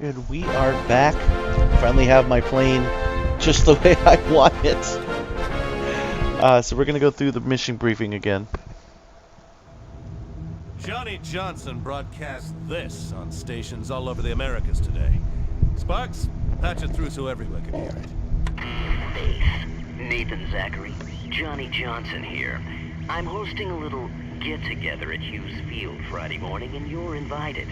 And we are back. Finally have my plane just the way I want it. So we're going to go through the mission briefing again. Johnny Johnson broadcast this on stations all over the Americas today. Sparks, patch it through so everyone can hear it. Face. Nathan Zachary, Johnny Johnson here. I'm hosting a little get-together at Hughes Field Friday morning, and you're invited.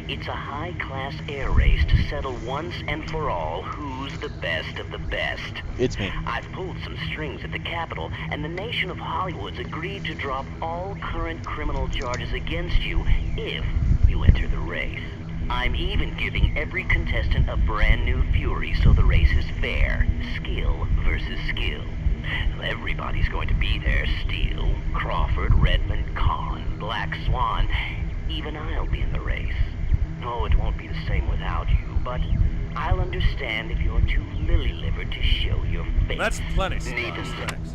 It's a high-class air race to settle once and for all who's the best of the best. It's me. I've pulled some strings at the Capitol, and the nation of Hollywood's agreed to drop all current criminal charges against you if you enter the race. I'm even giving every contestant a brand new Fury so the race is fair. Skill versus skill. Everybody's going to be there. Steele, Crawford, Redmond, Collin, Black Swan. Even I'll be in the race. Oh, it won't be the same without you, but I'll understand if you're too lily-livered to show your face. That's plenty, Sparks.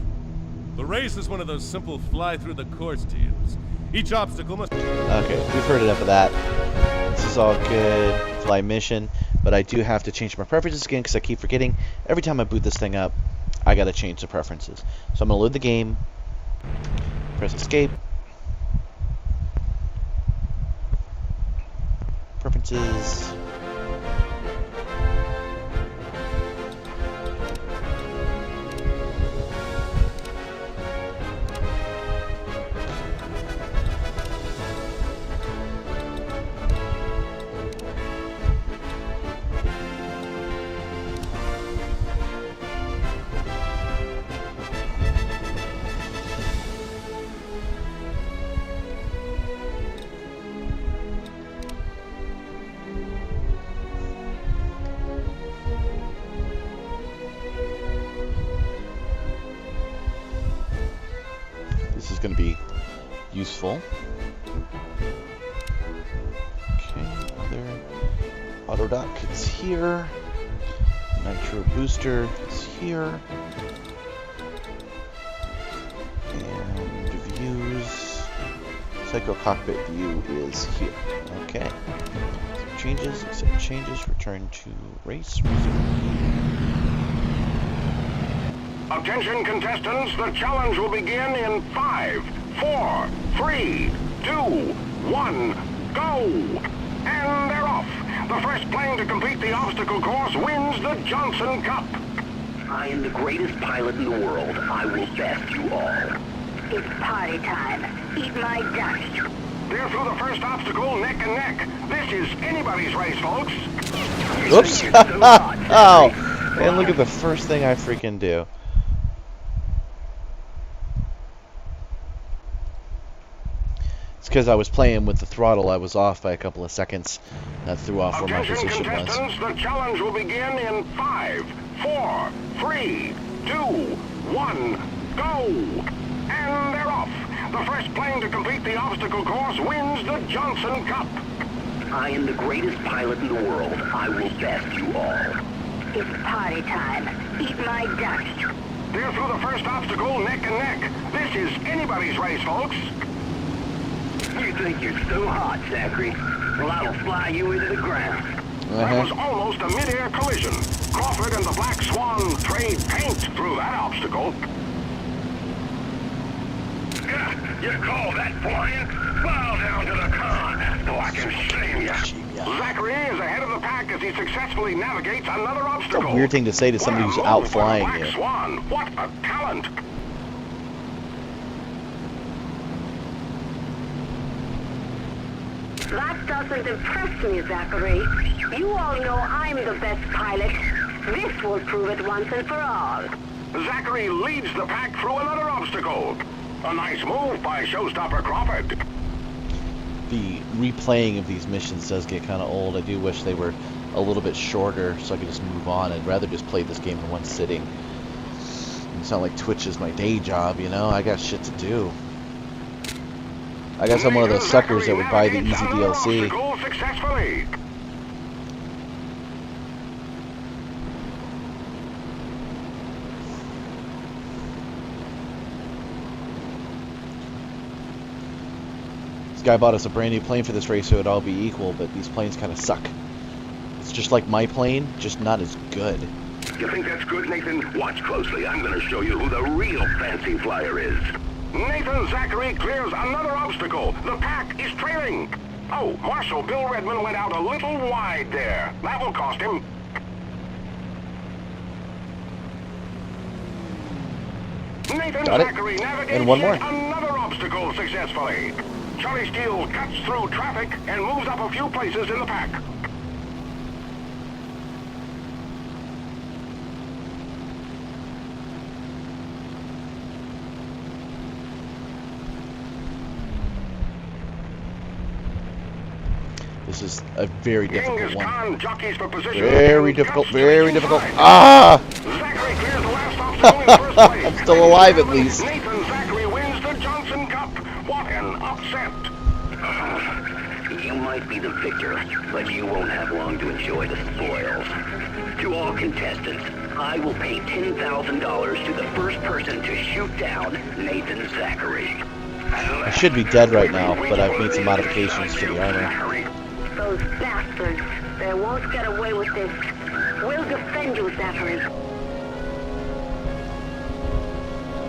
The race is one of those simple fly-through-the-course deals. Each obstacle must... Okay, we've heard enough of that. This is all good. Fly mission. But I do have to change my preferences again because I keep forgetting. Every time I boot this thing up, I gotta change the preferences. So I'm gonna load the game. Press escape. Preferences. This is going to be useful. Okay, other auto dock is here. Nitro booster is here. And views. Psycho cockpit view is here. Okay. So changes, accept changes, return to race, resume. Attention contestants, the challenge will begin in 5, 4, 3, 2, 1, go! And they're off! The first plane to complete the obstacle course wins the Johnson Cup. I am the greatest pilot in the world. I will best you all. It's party time. Eat my dust. They're through the first obstacle neck and neck. This is anybody's race, folks. Oops! Oh! And look at the first thing I freaking do. It's because I was playing with the throttle. I was off by a couple of seconds. That threw off where my position was. Contestants, the challenge will begin in 5, 4, 3, 2, 1, go! And they're off! The first plane to complete the obstacle course wins the Johnson Cup. I am the greatest pilot in the world. I will best you all. It's party time. Eat my dust. They're through the first obstacle neck and neck. This is anybody's race, folks. You think you're so hot, Zachary? Well, I'll fly you into the ground. That was almost a mid-air collision. Crawford and the Black Swan trade paint through that obstacle. You call that flying? Bow down to the con so I can shame you. Zachary is ahead of the pack as he successfully navigates another obstacle. It's a weird thing to say to somebody who's out flying you. Black Swan, what a talent! That doesn't impress me, Zachary. You all know I'm the best pilot. This will prove it once and for all. Zachary leads the pack through another obstacle. A nice move by showstopper Crawford. The replaying of these missions does get kind of old. I do wish they were a little bit shorter so I could just move on. I'd rather just play this game in one sitting. It's not like Twitch is my day job, you know? I got shit to do. I guess I'm one of those suckers that would buy the easy DLC. Successfully. This guy bought us a brand new plane for this race so it'd all be equal, but these planes kind of suck. It's just like my plane, just not as good. You think that's good, Nathan? Watch closely. I'm going to show you who the real fancy flyer is. Nathan Zachary clears another obstacle. The pack is trailing. Oh, Marshal Bill Redmond went out a little wide there. That will cost him. Nathan Got it. Zachary navigates And one more. another obstacle successfully. Charlie Steele cuts through traffic and moves up a few places in the pack. This is a very difficult Genghis one. Khan jockeys for position. Very and difficult, cuts to very the difficult. inside. Ah! Zachary clears the last obstacle in first place. I'm still alive at least. Nathan Zachary wins the Johnson Cup. What an upset. You might be the victor, but you won't have long to enjoy the spoils. To all contestants, I will pay $10,000 to the first person to shoot down Nathan Zachary. I should be dead right now, but I've made some modifications to the armor. Those bastards. They won't get away with this. We'll defend you, Zachary.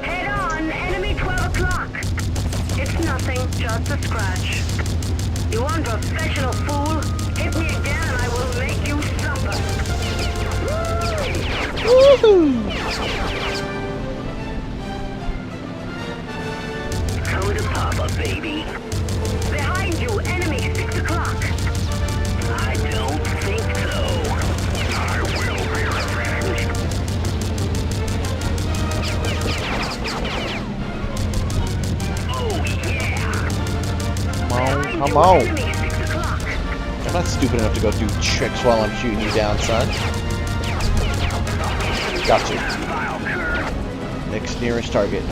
Head on, enemy 12 o'clock. It's nothing, just a scratch. You unprofessional fool. Hit me again and I will make you suffer. Woohoo! Come to Papa, baby. Behind you, enemy 6 o'clock. I don't think so. I will be revenged. Oh, yeah. Come on. Enemy 6 o'clock. I'm not stupid enough to go do tricks while I'm shooting you down, son. Got you. Next nearest target.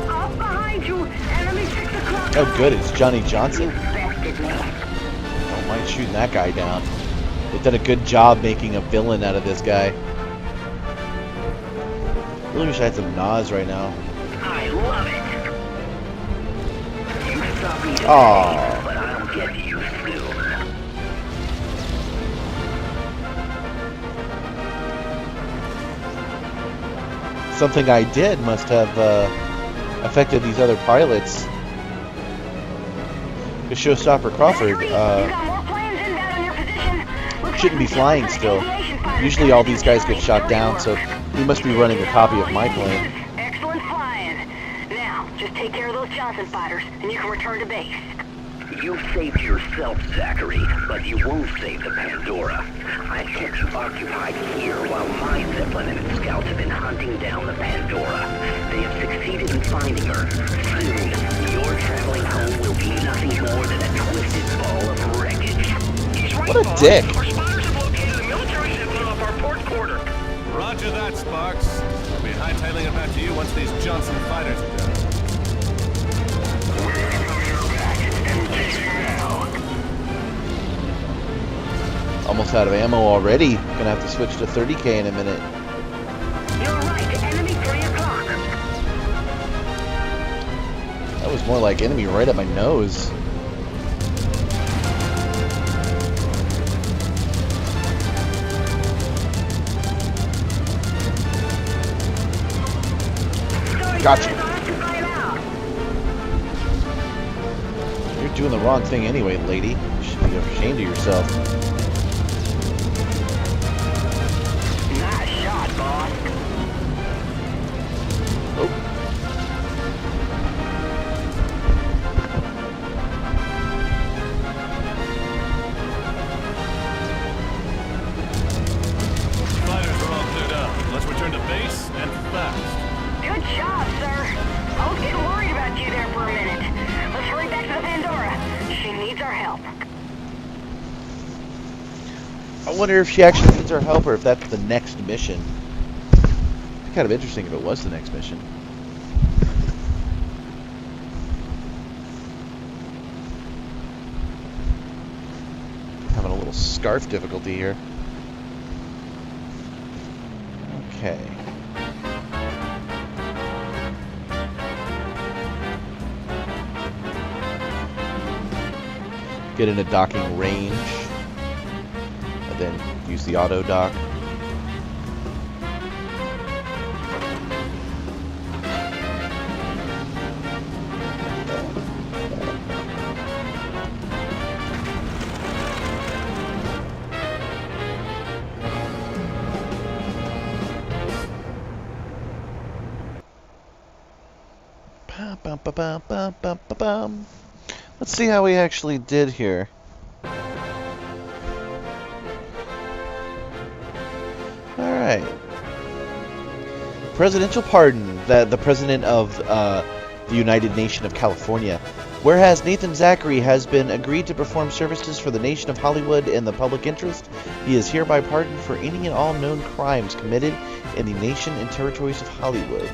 Up behind you, enemy 6 o'clock. Oh, good. It's Johnny Johnson. Bested me. Don't mind shooting that guy down. They've done a good job making a villain out of this guy. Really wish I had some Nas right now. I love it. You stop me today, Aw. but I'll get to you soon. Something I did must have affected these other pilots. The Showstopper Crawford shouldn't be flying still. Usually all these guys get shot down, so he must be running a copy of my plane. Excellent flying. Now, just take care of those Johnson fighters, and you can return to base. You saved yourself, Zachary, but you won't save the Pandora. I've kept you occupied here while my Zeppelin and its scouts have been hunting down the Pandora. They have succeeded in finding her. Soon, your traveling home will be nothing more than a twisted ball of wreckage. He's right, What a boss. dick. Our spotters have located a military Zeppelin off our port quarter. Roger that, Sparks. I'll be hightailing it back to you once these Johnson fighters are done. Almost out of ammo already. Gonna have to switch to 30K in a minute. You're right, enemy 3 o'clock. That was more like enemy right at my nose. Gotcha. You're doing the wrong thing anyway, lady. You should be ashamed of yourself. Nice shot, boss. Oh. Fighters are all cleared up. Let's return to base and fast. Good job, sir. I was getting worried about you there for a minute. Let's hurry back to the Pandora. She needs our help. I wonder if she actually needs our help or if that's the next mission. It'd be kind of interesting if it was the next mission. Having a little scarf difficulty here. Okay. get in a docking range, and then use the auto dock. Let's see how we actually did here. Alright. Presidential pardon, the President of the United Nation of California. Whereas Nathan Zachary has been agreed to perform services for the nation of Hollywood in the public interest, he is hereby pardoned for any and all known crimes committed in the nation and territories of Hollywood.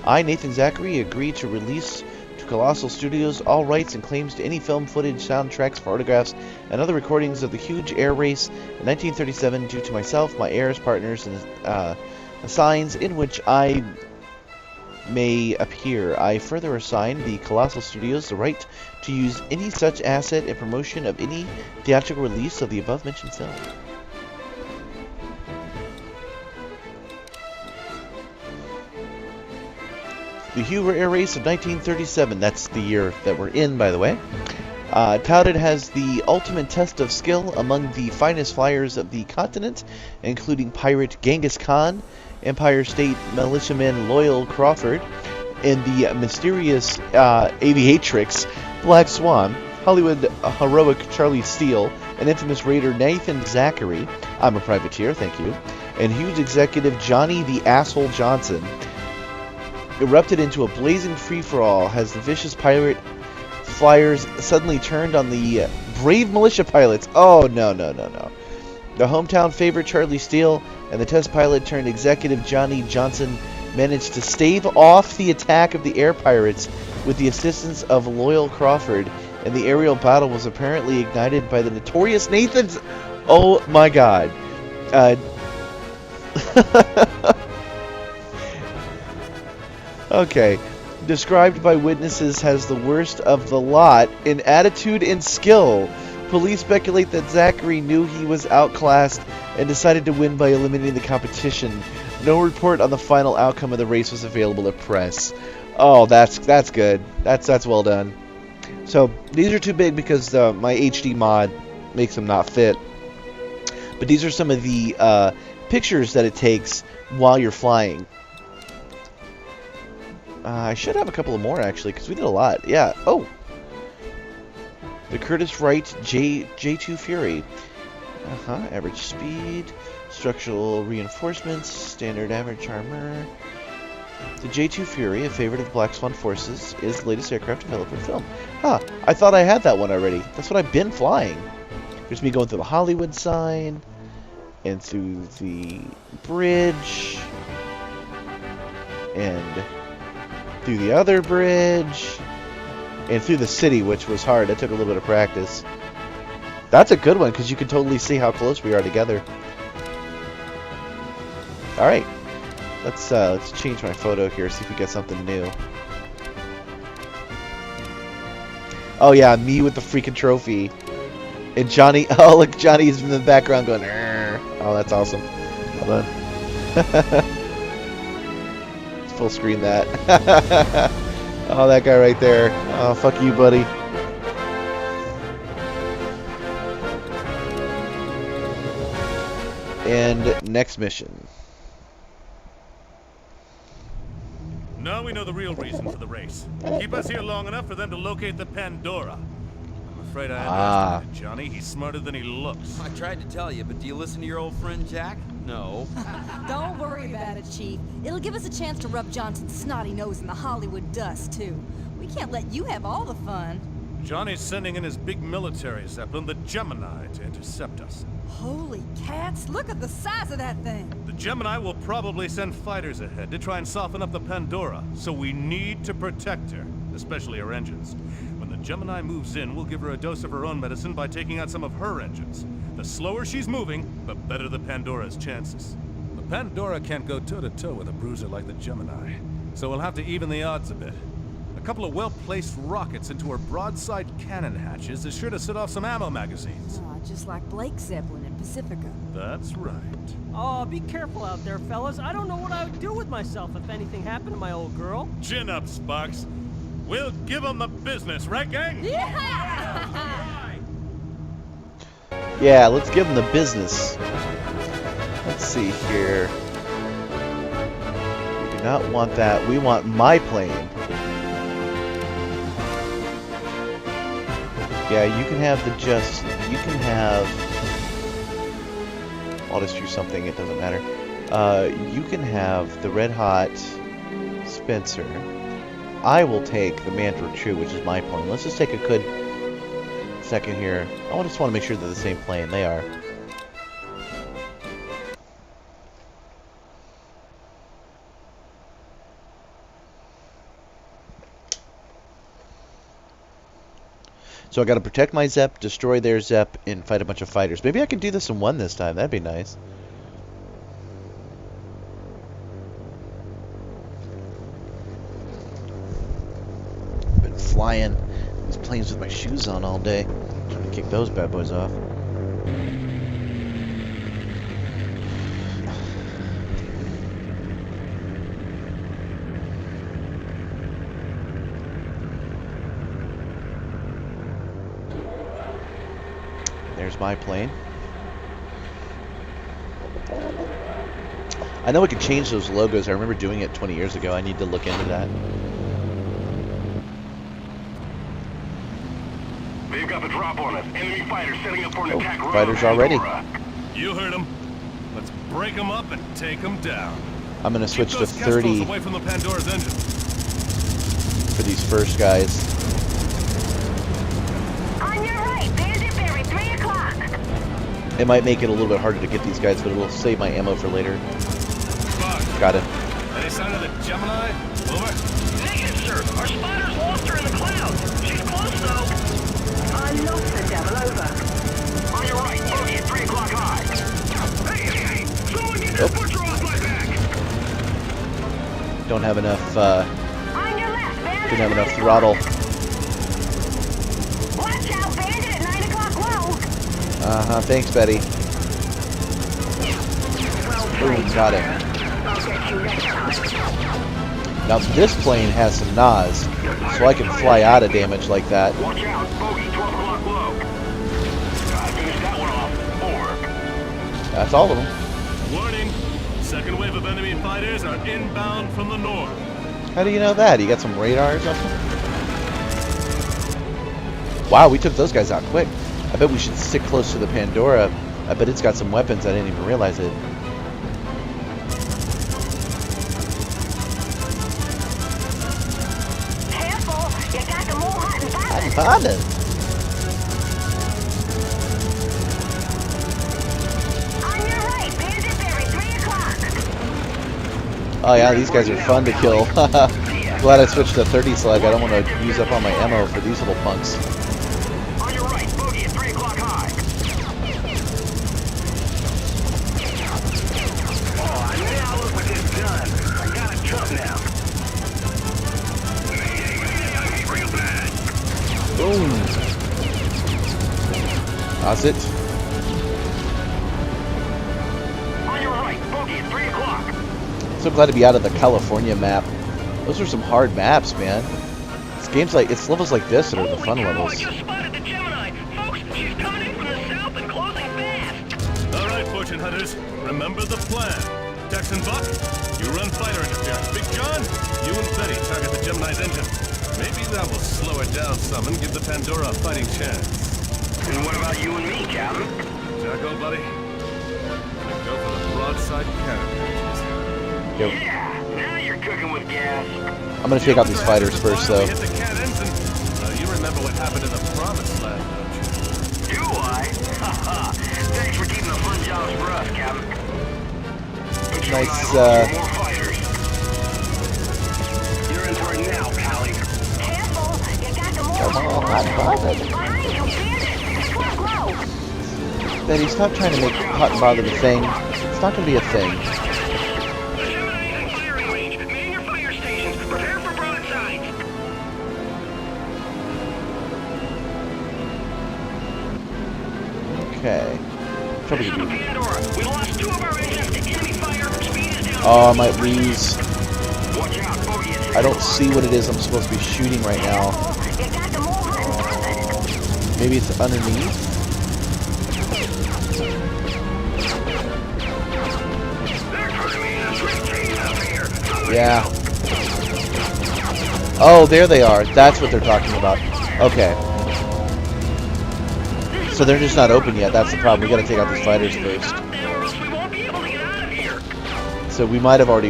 I, Nathan Zachary, agree to release to Colossal Studios all rights and claims to any film footage, soundtracks, photographs, and other recordings of the huge air race in 1937 due to myself, my heirs, partners, and assigns in which I may appear. I further assign the Colossal Studios the right to use any such asset in promotion of any theatrical release of the above-mentioned film. The Hoover Air Race of 1937, that's the year that we're in, by the way, touted as the ultimate test of skill among the finest flyers of the continent, including pirate Genghis Khan, Empire State Militiaman Loyal Crawford, and the mysterious aviatrix Black Swan, Hollywood heroic Charlie Steele, and infamous raider Nathan Zachary, I'm a privateer, thank you, and huge executive Johnny the Asshole Johnson, erupted into a blazing free-for-all as the vicious pirate flyers suddenly turned on the brave militia pilots. Oh, no. The hometown favorite Charlie Steele and the test pilot turned executive Johnny Johnson managed to stave off the attack of the air pirates with the assistance of Loyal Crawford, and the aerial battle was apparently ignited by the notorious Nathan's... Oh, my God. Okay. Described by witnesses as the worst of the lot in attitude and skill. Police speculate that Zachary knew he was outclassed and decided to win by eliminating the competition. No report on the final outcome of the race was available at press. Oh, that's good. That's well done. So these are too big because my HD mod makes them not fit. But these are some of the pictures that it takes while you're flying. I should have a couple of more, actually, because we did a lot. Yeah. Oh! The Curtiss Wright J2 Fury. Average speed. Structural reinforcements. Standard average armor. The J2 Fury, a favorite of the Black Swan forces, is the latest aircraft developed for film. I thought I had that one already. That's what I've been flying. There's me going through the Hollywood sign. And through the bridge. And... through the other bridge, and through the city, which was hard. That took a little bit of practice. That's a good one, because you can totally see how close we are together. Alright. Let's change my photo here, see if we get something new. Oh yeah, me with the freaking trophy. And Johnny, oh look, Johnny's in the background going, "Arr." Oh, that's awesome. Hold on. Full screen that. Oh, that guy right there. Oh, fuck you, buddy. And next mission. Now we know the real reason for the race. Keep us here long enough for them to locate the Pandora. I'm afraid I underestimated Johnny. He's smarter than he looks. I tried to tell you, but do you listen to your old friend Jack? No. Don't worry about it, Chief. It'll give us a chance to rub Johnson's snotty nose in the Hollywood dust, too. We can't let you have all the fun. Johnny's sending in his big military zeppelin, the Gemini, to intercept us. Holy cats, look at the size of that thing. The Gemini will probably send fighters ahead to try and soften up the Pandora, so we need to protect her, especially her engines. When the Gemini moves in, we'll give her a dose of her own medicine by taking out some of her engines. The slower she's moving, the better the Pandora's chances. The Pandora can't go toe-to-toe with a bruiser like the Gemini, so we'll have to even the odds a bit. A couple of well-placed rockets into her broadside cannon hatches is sure to set off some ammo magazines. Aw, just like Blake's Zeppelin in Pacifica. That's right. Oh, be careful out there, fellas. I don't know what I would do with myself if anything happened to my old girl. Chin up, Sparks. We'll give them the business, right, gang? Yeah, let's give them the business. Let's see here. We do not want that. We want my plane. Yeah, you can have the just... You can have... I'll just choose something, it doesn't matter. You can have the Red Hot Spencer. I will take the Mandarin True, which is my plane. Let's just take a good second here. I just want to make sure they're the same plane. They are. So I got to protect my Zep, destroy their Zep, and fight a bunch of fighters. Maybe I could do this in one this time. That'd be nice. Been flying these planes with my shoes on all day. Trying to kick those bad boys off. There's my plane. I know we could change those logos. I remember doing it 20 years ago. I need to look into that. They've got the drop on us. Enemy fighters setting up for an attack. Fighters already. You heard them. Let's break them up and take them down. I'm going to switch to Keep those 30 Kestrels away from the Pandora's engine. for these first guys. On your right, bandit berry, 3 o'clock. It might make it a little bit harder to get these guys, but it will save my ammo for later. Fuck. Got it. Any sign of the Gemini? Over. Negative, sir. Our spotters lost her in the clouds. She's close, though. I lost the devil, over. On your right, bogey at 3 o'clock high. Hey! Someone get that butcher off my back! Don't have enough, On your left, bandit. didn't have enough throttle. Watch out, bandit at 9 o'clock low. Uh-huh, thanks, Betty. Boom, got it. I'll get you next time. Now this plane has some NAS, so I can fly out of damage like that. Watch out, bogey 12 o'clock low. I finished that one off. 4. That's all of them. Warning. Second wave of enemy fighters are inbound from the north. How do you know that? You got some radar or something? Wow, we took those guys out quick. I bet we should stick close to the Pandora. I bet it's got some weapons. I didn't even realize it. Careful, you got them all hot and bothered. Bothered. On your right, bandit berry, 3 o'clock. Oh yeah, these guys are fun to kill. Glad I switched to 30 slug. I don't want to use up all my ammo for these little punks. On your right, bogey at 3 o'clock high. Oh, now look what it's done. I got a truck now. Mayday, real bad. Boom. That's it. On your right, bogey at 3 o'clock. So glad to be out of the California map. Those are some hard maps, man. It's games like, it's levels like this that are the fun levels. I just spotted the Gemini. Folks, she's coming in from the south and closing fast. All right, fortune hunters. Remember the plan. Tex and Buck, you run fighter interference. Big John, you and Betty target the Gemini's engine. Maybe that will slow her down some and give the Pandora a fighting chance. And what about you and me, Captain? Jacko, buddy. Go for the broadside cannon. Yep. Yeah, now you're cooking with gas. I'm gonna take out these fighters first, though. We hit the cannons and you remember what happened in the Promised Land, don't you? Do I? Haha. Thanks for keeping the fun jobs for us, Captain. Nice, More fighters. You're in for it now, Pally. Careful, you got them all Come hot on, and bothered. bothered. Behind you, bandit, 6 o'clock low. Betty, stop trying to make hot and bothered a thing. It's not gonna be a thing. The Gemini is in firing range. Man your fire stations. Prepare for broadsides. Okay. Probably This is the could be. Pandora. We lost 2 of our engines to enemy fire. Speed is down. Oh, I might lose. Watch out, bogey. I don't see what it is I'm supposed to be shooting right now. You got them all hot. Maybe it's underneath? They're turning me into sweet cheese up here. Somebody Yeah. help. Oh, there they are. That's what they're talking about. Okay. So they're just not open yet. That's the problem. We gotta take out these fighters first. Stop them or else we won't be able to get out of here. So we might have already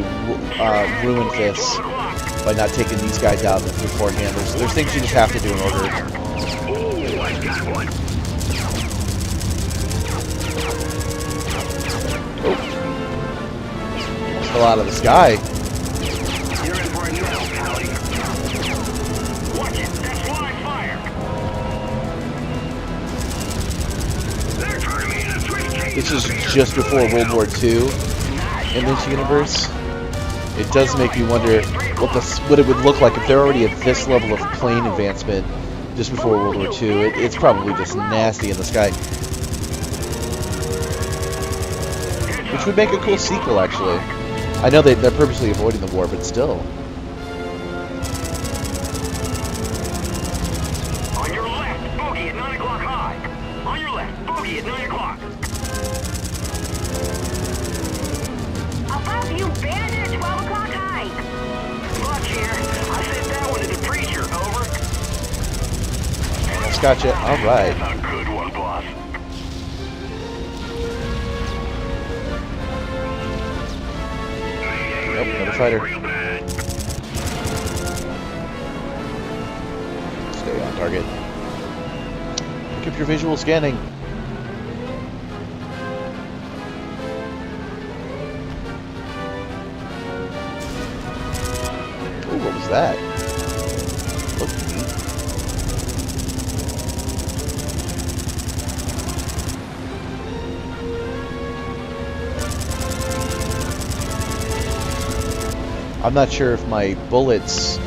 ruined this 12 o'clock. by not taking these guys out beforehand. There's things you just have to do in order. Ooh, I got one. Almost fell out of the sky. You're in for a nail, Pally. Watch it. That's live fire. They're turning me into sweet cheese. This is up here. just before World War II in this universe. It does make me wonder what it would look like if they're already at this level of plane advancement just before World War II. It's probably just nasty in the sky. Which would make a cool sequel, actually. I know they're purposely avoiding the war, but still. On your left, bogey at 9 o'clock high. On your left, bogey at 9 o'clock. Above you, bandit at 12 o'clock high. Buck here. I sent that one to the preacher. Over. Almost gotcha. All right. That's a good one, boss. Nope, another fighter. Real bad. Stay on target. Pick up your visual scanning. Ooh, what was that? Looked neat. I'm not sure if my bullets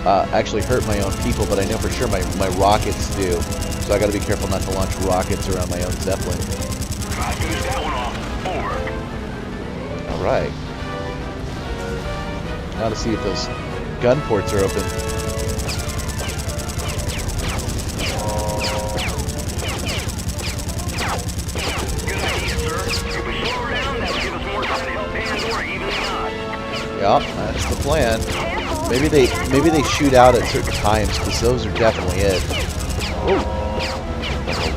actually hurt my own people, but I know for sure my rockets do. So I gotta be careful not to launch rockets around my own Zeppelin. I finished that one off. Over. Alright. Now to see if those gun ports are open. Good idea, sir. If we slow her down, that would give us more time to help Pandora even the odds. Yup, that's the plan. Maybe they shoot out at certain times, because those are definitely it. Ooh.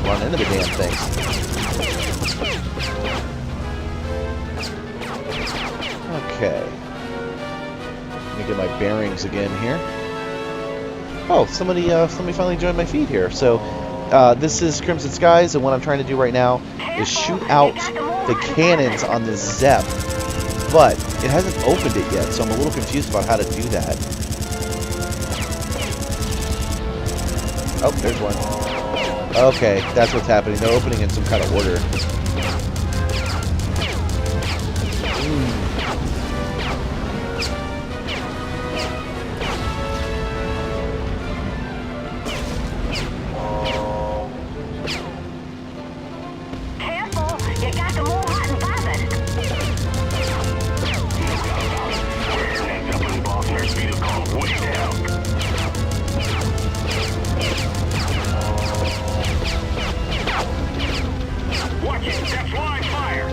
Run into the damn things. Okay. Let me get my bearings again here. Oh, somebody finally joined my feed here. So, this is Crimson Skies, and what I'm trying to do right now is shoot out the cannons on this Zep. But it hasn't opened it yet, so I'm a little confused about how to do that. Oh, there's one. Okay, that's what's happening. They're opening in some kind of order. Careful, you got them all hot and bothered. That Zeppelin boss and her speed has gone way down. Watch it. That's live fire.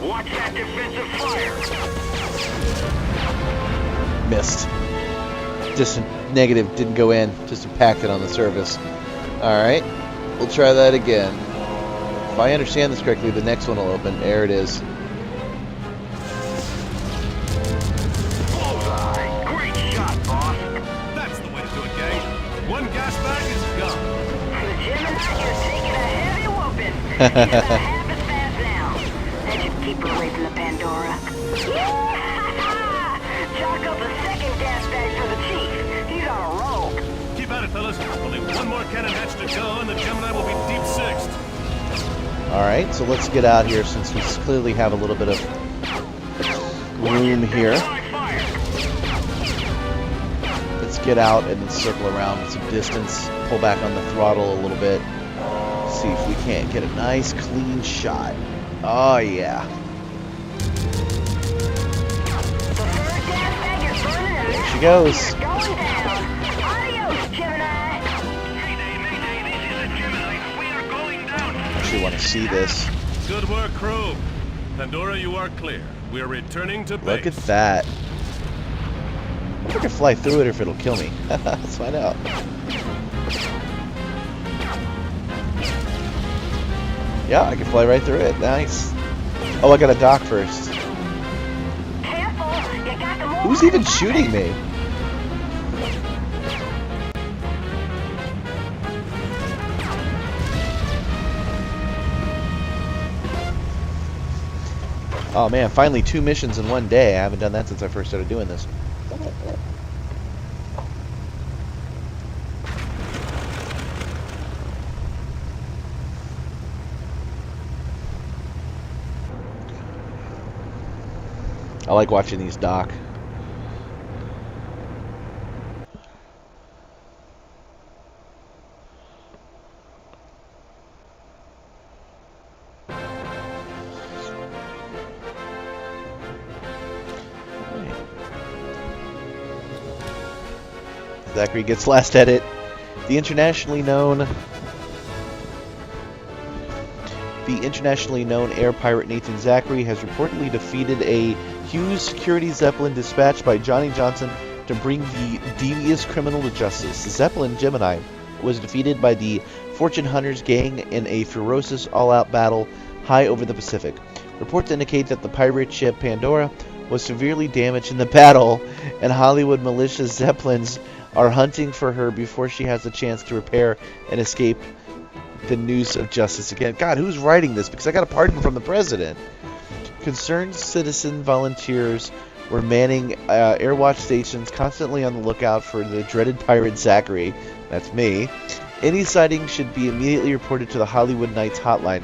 Watch that defensive fire. Missed. Just a negative, didn't go in. Just impacted on the surface. Alright, we'll try that again. If I understand this correctly, the next one will open. There it is. Bullseye. Great shot, boss. That's the way to do it, gang. One gas bag is gone. The Gemini, you're taking a heavy whooping. You're about half as fast now. That should keep her away from the Pandora. Chalk up a second gas bag for the chief. He's on a roll. Keep at it, fellas. Only one more cannon hatch to go, and the Gemini will be deep sixth. Alright, so let's get out here since we clearly have a little bit of room here. Let's get out and then circle around with some distance. Pull back on the throttle a little bit. See if we can't get a nice clean shot. Oh yeah. There she goes. I actually want to see this. Good work, crew. Pandora, you are clear. We are returning to base. Look at that. I wonder if I can fly through it or if it'll kill me. Let's find out. Yeah, I can fly right through it. Nice. Oh, I gotta dock first. Who's even shooting me? Oh man, finally 2 missions in one day. I haven't done that since I first started doing this. I like watching these dock. Zachary gets last edit. The internationally known air pirate Nathan Zachary has reportedly defeated a Hughes security Zeppelin dispatched by Johnny Johnson to bring the devious criminal to justice. The Zeppelin Gemini was defeated by the Fortune Hunters gang in a ferocious all-out battle high over the Pacific. Reports indicate that the pirate ship Pandora was severely damaged in the battle, and Hollywood militia Zeppelins are hunting for her before she has a chance to repair and escape the noose of justice again. God, who's writing this? Because I got a pardon from the president. Concerned citizen volunteers were manning airwatch stations, constantly on the lookout for the dreaded pirate Zachary. That's me. Any sighting should be immediately reported to the Hollywood Nights hotline,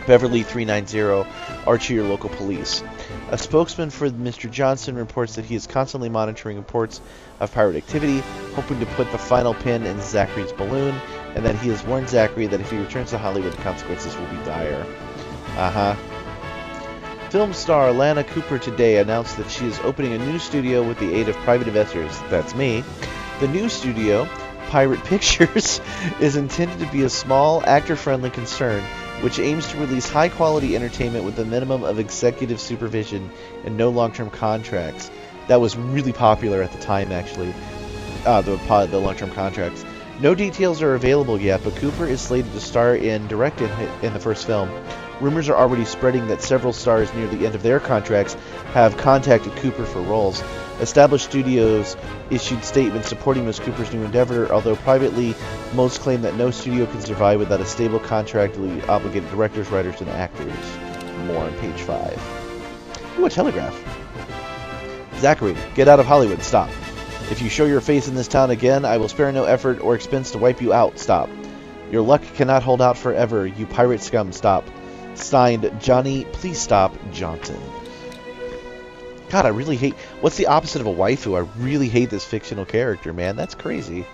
Beverly 390, or to your local police. A spokesman for Mr. Johnson reports that he is constantly monitoring reports of pirate activity, hoping to put the final pin in Zachary's balloon, and that he has warned Zachary that if he returns to Hollywood, the consequences will be dire. Film star Lana Cooper today announced that she is opening a new studio with the aid of private investors. That's me. The new studio, Pirate Pictures, is intended to be a small, actor-friendly concern which aims to release high-quality entertainment with a minimum of executive supervision and no long-term contracts. That was really popular at the time, actually, the long-term contracts. No details are available yet, but Cooper is slated to star and direct in the first film. Rumors are already spreading that several stars near the end of their contracts have contacted Cooper for roles. Established studios issued statements supporting Ms. Cooper's new endeavor, although privately, most claim that no studio can survive without a stable, contractually obligated directors, writers, and actors. More on page 5. Ooh, a telegraph. Zachary, get out of Hollywood. Stop. If you show your face in this town again, I will spare no effort or expense to wipe you out. Stop. Your luck cannot hold out forever, you pirate scum. Stop. Signed, Johnny, please stop, Johnson. God, I really hate... What's the opposite of a waifu? I really hate this fictional character, man. That's crazy.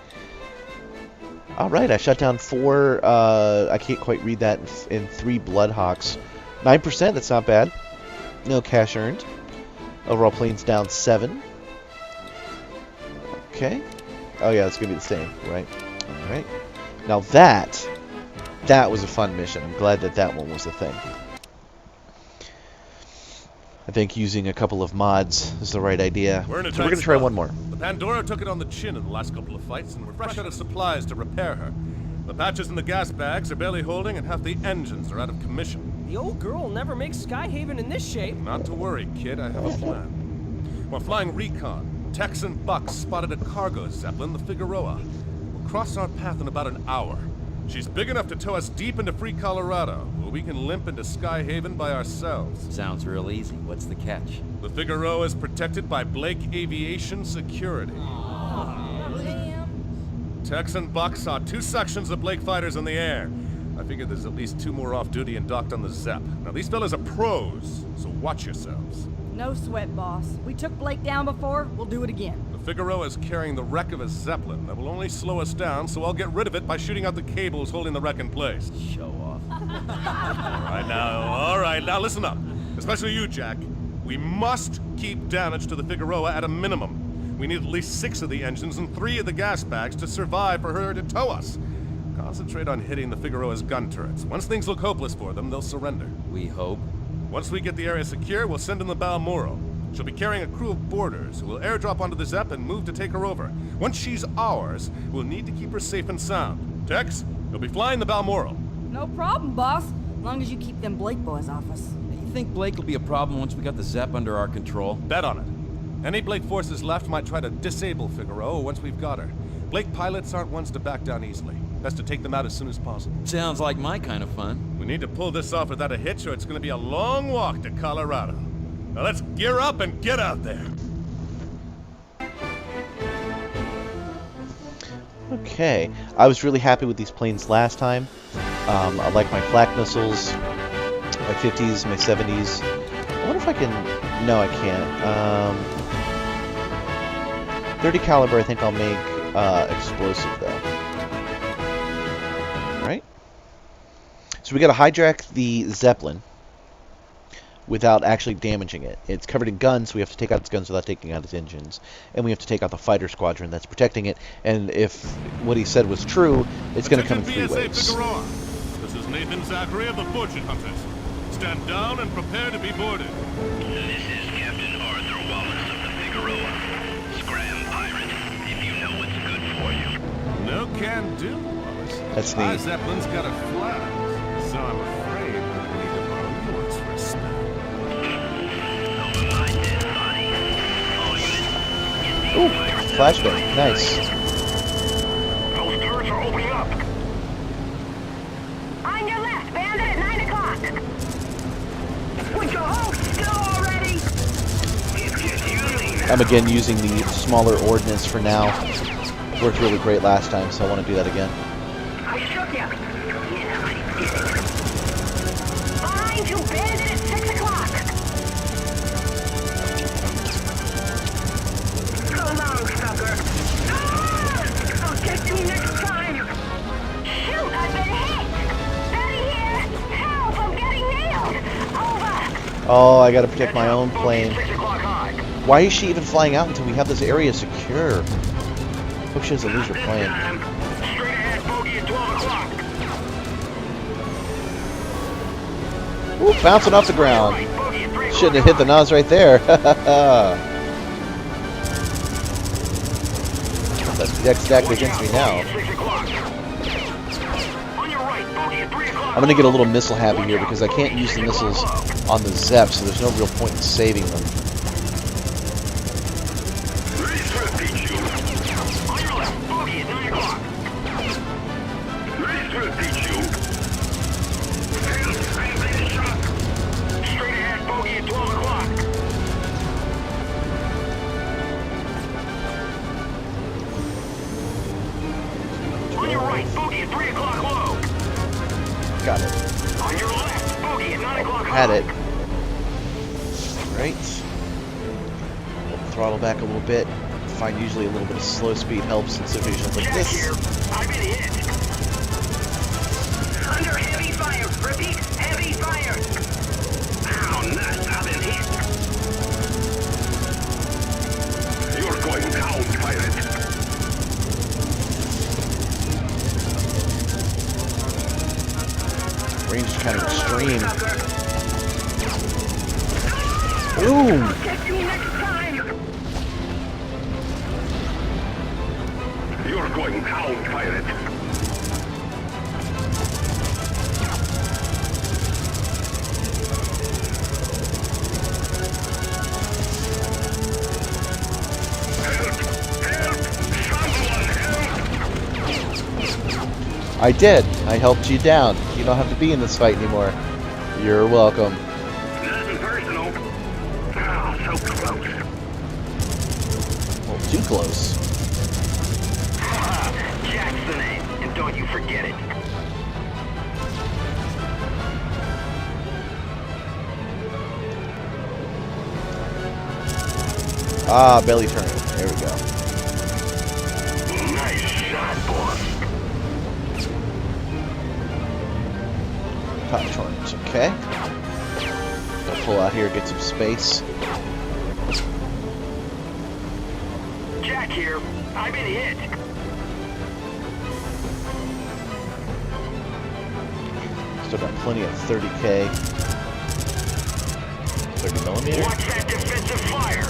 Alright, I shot down 4... I can't quite read that in 3 Bloodhawks. 9%, that's not bad. No cash earned. Overall planes down 7. Okay. Oh yeah, it's going to be the same, right? Alright. Now that was a fun mission. I'm glad that one was a thing. I think using a couple of mods is the right idea. We're going to try one more. The Pandora took it on the chin in the last couple of fights, and we're fresh out of supplies to repair her. The patches in the gas bags are barely holding, and half the engines are out of commission. The old girl will never make Skyhaven in this shape. Not to worry, kid. I have a plan. We're flying recon. Tex and Buck spotted a cargo Zeppelin, the Figueroa. We'll cross our path in about an hour. She's big enough to tow us deep into free Colorado, where we can limp into Skyhaven by ourselves. Sounds real easy. What's the catch? The Figueroa is protected by Blake Aviation Security. Damn. Tex and Buck saw 2 sections of Blake fighters in the air. I figure there's at least 2 more off duty and docked on the Zepp. Now, these fellas are pros, so watch yourselves. No sweat, boss. We took Blake down before, we'll do it again. The Figueroa is carrying the wreck of a Zeppelin that will only slow us down, so I'll get rid of it by shooting out the cables holding the wreck in place. Show off. All right, now listen up. Especially you, Jack. We must keep damage to the Figueroa at a minimum. We need at least 6 of the engines and 3 of the gas bags to survive for her to tow us. Concentrate on hitting the Figueroa's gun turrets. Once things look hopeless for them, they'll surrender. We hope. Once we get the area secure, we'll send in the Balmoral. She'll be carrying a crew of boarders who will airdrop onto the Zepp and move to take her over. Once she's ours, we'll need to keep her safe and sound. Tex, you'll be flying the Balmoral. No problem, boss. As long as you keep them Blake boys off us. You think Blake will be a problem once we got the Zepp under our control? Bet on it. Any Blake forces left might try to disable Figueroa once we've got her. Blake pilots aren't ones to back down easily. Best to take them out as soon as possible. Sounds like my kind of fun. We need to pull this off without a hitch, or it's going to be a long walk to Colorado. Now let's gear up and get out there. Okay, I was really happy with these planes last time. I like my flak missiles, my 50s, my 70s. I wonder if I can... No, I can't. 30 caliber I think I'll make explosive though. Right? So we gotta hijack the Zeppelin without actually damaging it. It's covered in guns, so we have to take out its guns without taking out its engines. And we have to take out the fighter squadron that's protecting it. And if what he said was true, it's going to come in 3 waves. Figueroa. This is Nathan Zachary of the Fortune Hunters. Stand down and prepare to be boarded. This is Captain Arthur Wallace of the Figueroa. Scram pirate, if you know what's good for you. No can do, Wallace. That's My neat. Zeppelin's got a flat, so I'm afraid I need to borrow yours for a spell. Ooh, flashbang. Nice. Those turrets are opening up. On your left, bandit at 9 o'clock. Would you hold still already? I'm again using the smaller ordnance for now. Worked really great last time, so I want to do that again. I shook you. Yeah, I did it. Behind you, bandit at 6 o'clock. So long, sucker. Ah! I'll get you next time. Shoot, I've been hit. Betty here. Help, I'm getting nailed. Over. Oh, I gotta protect my own plane. 6 o'clock high. Why is she even flying out until we have this area secure? Hope she doesn't lose her plane. Straight ahead, bogey at 12 o'clock. Ooh, bouncing off the ground. Shouldn't have hit the nose right there. That's deck stacked against me now. I'm gonna get a little missile happy here because I can't use the missiles on the Zepp, so there's no real point in saving them. Straight ahead, bogey at 12 o'clock. On your right, bogey at 3 o'clock low. Got it. On your left, bogey at 9 o'clock Had high. it. Right. We'll throttle back a little bit. Find usually a little bit of slow speed helps in situations like Jack here. this. I've been hit. Under heavy fire. Repeat, heavy fire. Ow, nuts, I've been hit. You're going down, pirate. Range is kind of extreme. Boom! I'll get you next time. You're going down, pirate. I did. I helped you down. You don't have to be in this fight anymore. You're welcome. Nothing personal. Oh, so close. Well, too close. Jack's the name, and don't you forget it. Ah, belly turn. There we go. Nice shot, boss. Top turns, okay. I'll pull out here, get some space. Jack here. I've been hit. Still got plenty of 30K. 30mm. Watch that defensive fire.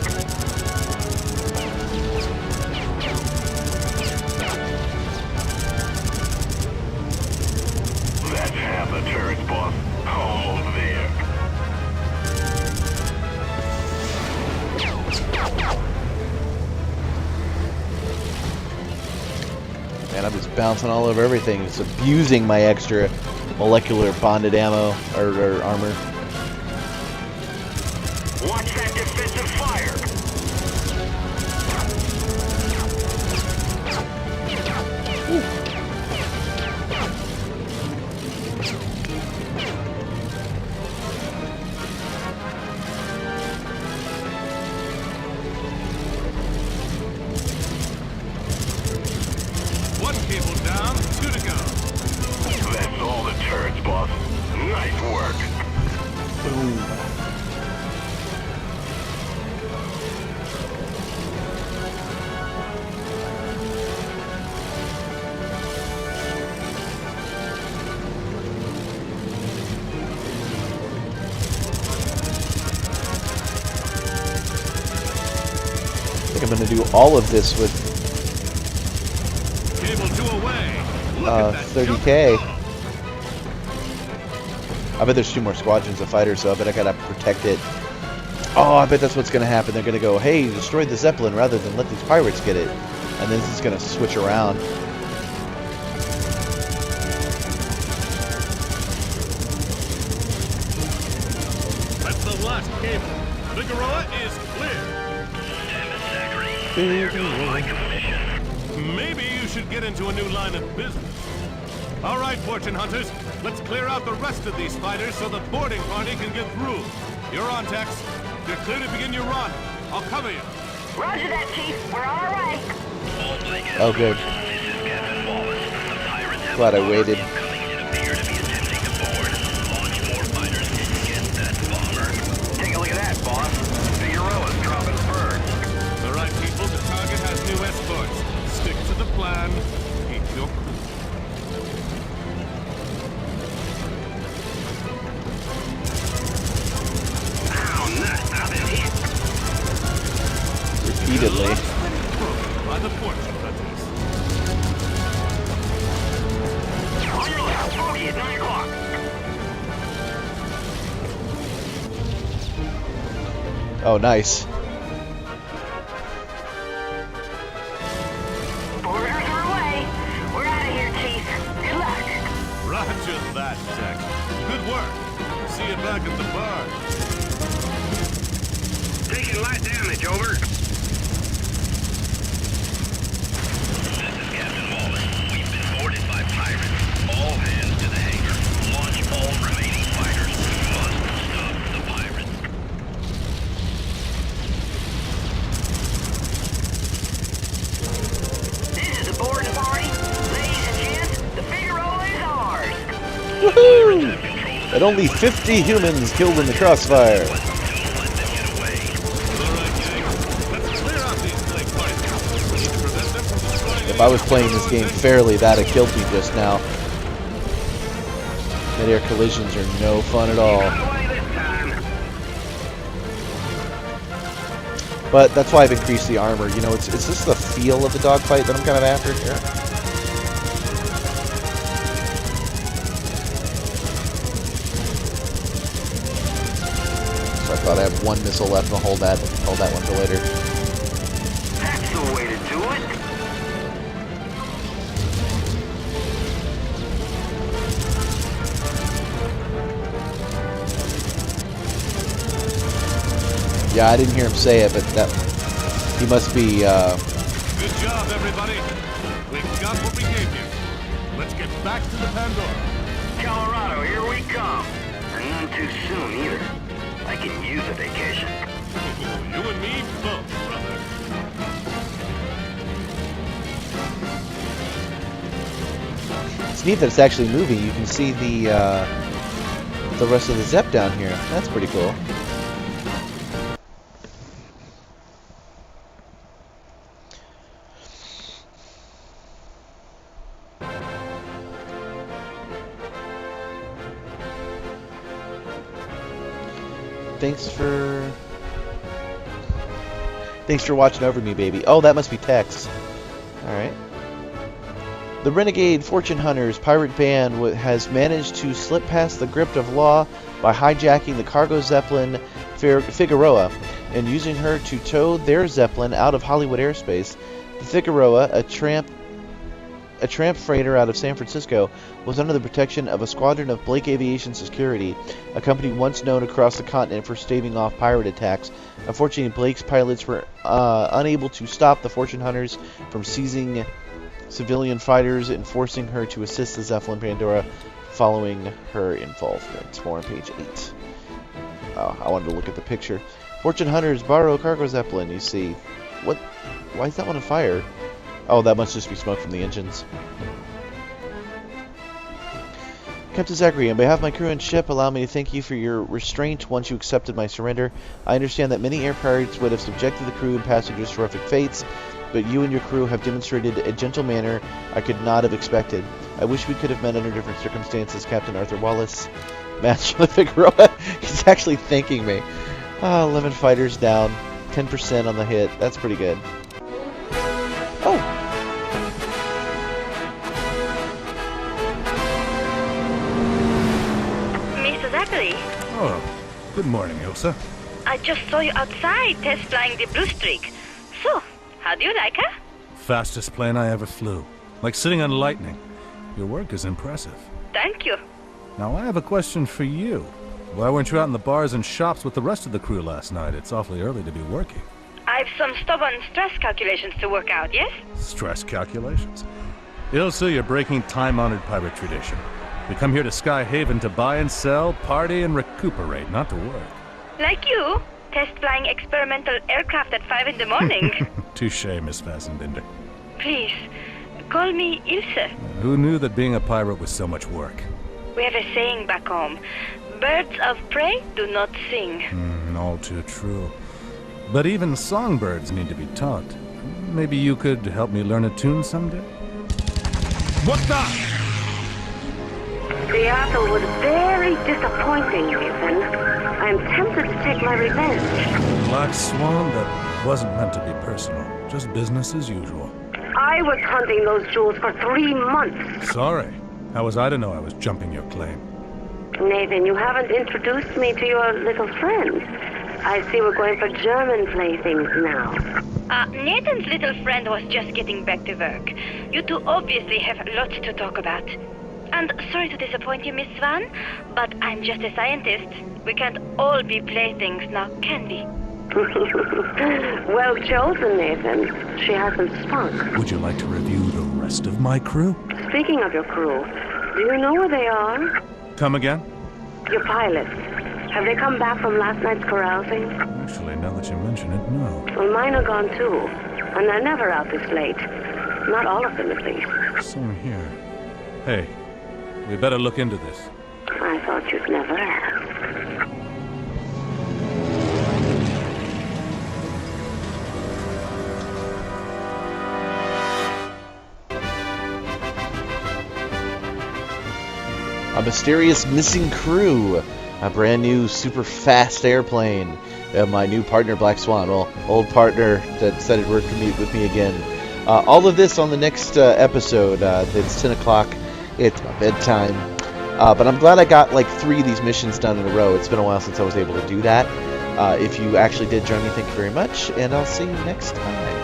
That's half the turrets, boss. Almost there. Man, I'm just bouncing all over everything. It's abusing my extra molecular bonded ammo or armor. Watch that defensive fire. One cable down, 2 to go. That's all the turrets, boss. Nice work. Boom. I think I'm going to do all of this with Cable 2 away. Look at that 30K. jump. I bet there's 2 more squadrons of fighters, so I bet I gotta protect it. Oh, I bet that's what's gonna happen. They're gonna go, hey, destroy the Zeppelin rather than let these pirates get it. And then this is gonna switch around. That's the last cable. Figueroa is clear. Maybe you should get into a new line of business. All right, fortune hunters, let's clear out the rest of these fighters so the boarding party can get through. You're on, Tex. You're clear to begin your run. I'll cover you. Roger that, Chief. We're on our way. Oh, good. Glad I waited. Take a look at that, boss. Figueroa's dropping birds. All right, people, the target has new escorts. Stick to the plan. Keep your cool. Ow, nuts. I've been hit. Repeatedly. By the fortune hunters. On your left, bogey at 9 o'clock. Oh, nice. Boarders are away. We're out of here, Chief. Good luck. Roger that, Tex. Good work. See you back at the bar. Taking light damage, over. This is Captain Wallace. We've been boarded by pirates. All hands to the hangar. Launch all remaining fighters. We must stop the pirates. This is the boarding party. Ladies and gents, the Figueroa is ours. Woohoo! And only 50 humans killed in the crossfire. All right, gang. Let's clear out these plague fighters. We need to prevent them from destroying If I was playing this game fairly, that'd have killed me just now. Mid-air collisions are no fun at all. Got away this time. But that's why I've increased the armor. You know, it's just the feel of the dogfight that I'm kind of after here. So I thought I have 1 missile left and I'll hold that one for later. That's the way to do it. Yeah, I didn't hear him say it, but that he must be. Good job, everybody. We got what we gave you. Let's get back to the Pandora. Colorado, here we come. And none too soon either. I can use a vacation. You and me both, brother. It's neat that it's actually moving. You can see the rest of the Zepp down here. That's pretty cool. Thanks for watching over me, baby. Oh, that must be Tex. Alright. The Renegade Fortune Hunters pirate band has managed to slip past the grip of law by hijacking the cargo Zeppelin Figueroa and using her to tow their Zeppelin out of Hollywood airspace. The Figueroa, a tramp freighter out of San Francisco, was under the protection of a squadron of Blake Aviation Security, a company once known across the continent for staving off pirate attacks. Unfortunately, Blake's pilots were unable to stop the Fortune Hunters from seizing civilian fighters and forcing her to assist the Zeppelin Pandora following her involvement. More on page 8. Oh, I wanted to look at the picture. Fortune Hunters borrow cargo Zeppelin, you see. What? Why is that one on fire? Oh, that must just be smoke from the engines. Captain Zachary, on behalf of my crew and ship, allow me to thank you for your restraint once you accepted my surrender. I understand that many air pirates would have subjected the crew and passengers to horrific fates, but you and your crew have demonstrated a gentle manner I could not have expected. I wish we could have met under different circumstances, Captain Arthur Wallace. Master of the Figueroa, he's actually thanking me. 11 fighters down, 10% on the hit. That's pretty good. Oh! Mr. Zachary, Oh, good morning, Ilsa. I just saw you outside test flying the Blue Streak. So, how do you like her? Fastest plane I ever flew. Like sitting on lightning. Your work is impressive. Thank you. Now, I have a question for you. Why weren't you out in the bars and shops with the rest of the crew last night? It's awfully early to be working. I've some stubborn stress calculations to work out, yes? Stress calculations. Ilsa, you're breaking time-honored pirate tradition. We come here to Sky Haven to buy and sell, party and recuperate, not to work. Like you, test flying experimental aircraft at 5 in the morning. Touché, Miss Fassenbinder. Please, call me Ilse. Who knew that being a pirate was so much work? We have a saying back home. Birds of prey do not sing. All too true. But even songbirds need to be taught. Maybe you could help me learn a tune someday? What the? The apple was very disappointing, Nathan. I'm tempted to take my revenge. Black Swan, that wasn't meant to be personal. Just business as usual. I was hunting those jewels for 3 months. Sorry. How was I to know I was jumping your claim? Nathan, you haven't introduced me to your little friend. I see we're going for German playthings now. Nathan's little friend was just getting back to work. You two obviously have lots to talk about. And sorry to disappoint you, Miss Swan, but I'm just a scientist. We can't all be playthings now, can we? Well chosen, Nathan. She has some spunk. Would you like to review the rest of my crew? Speaking of your crew, do you know where they are? Come again? Your pilots. Have they come back from last night's carousing? Actually, now that you mention it, no. Well, mine are gone too. And they're never out this late. Not all of them, at least. Same here. Hey, we better look into this. I thought you'd never ask. A mysterious missing crew. A brand new super fast airplane. My new partner, Black Swan. Well, old partner that said it worked with me again. All of this on the next episode. It's 10 o'clock. It's my bedtime. But I'm glad I got like 3 of these missions done in a row. It's been a while since I was able to do that. If you actually did join me, thank you very much. And I'll see you next time.